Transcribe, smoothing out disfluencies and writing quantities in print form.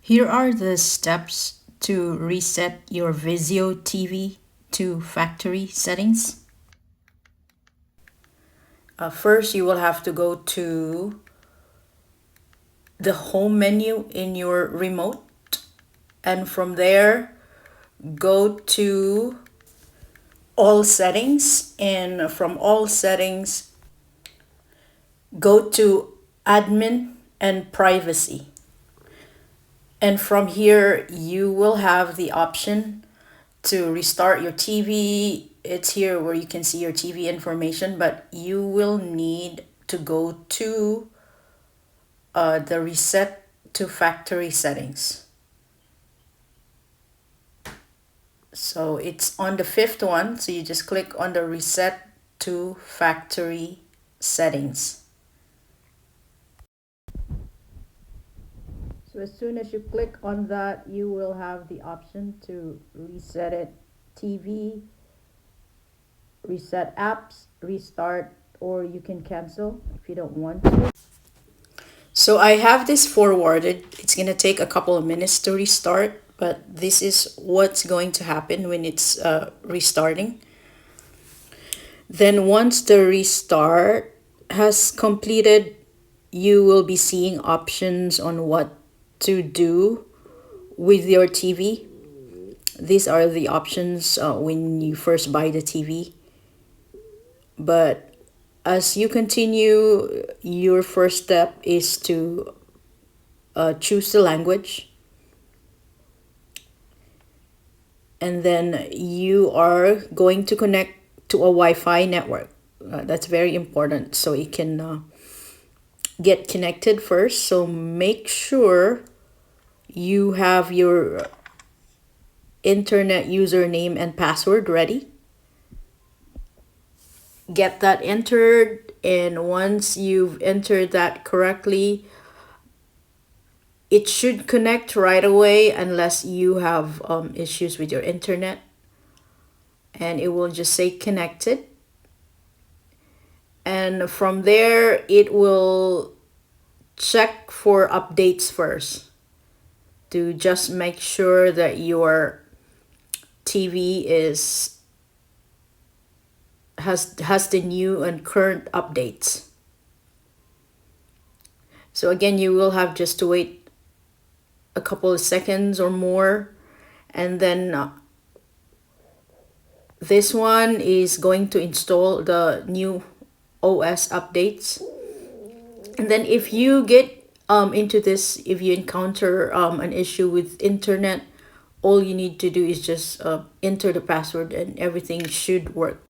Here are the steps to reset your VIZIO TV to factory settings. First, you will have to go to the home menu in your remote, and from there, go to all settings, and from all settings, go to admin and privacy. And from here, you will have the option to restart your TV. It's here where you can see your TV information, but you will need to go to the reset to factory settings. So it's on the fifth one, so you just click on the reset to factory settings. So as soon as you click on that, you will have the option to reset it, TV, reset apps, restart, or you can cancel if you don't want to. So I have this forwarded. It's going to take a couple of minutes to restart, but this is what's going to happen when it's restarting. Then once the restart has completed, you will be seeing options on what to do with your TV. These are the options when you first buy the TV. But as you continue, your first step is to choose the language. And then you are going to connect to a Wi-Fi network. That's very important, so it can get connected first. So make sure you have your internet username and password ready. Get that entered, and once you've entered that correctly, it should connect right away unless you have issues with your internet, and it will just say connected. And from there, it will check for updates first to just make sure that your TV has the new and current updates. So again, you will have just to wait a couple of seconds or more, and then this one is going to install the new OS updates. And then if you get into this, if you encounter an issue with internet, all you need to do is just enter the password and everything should work.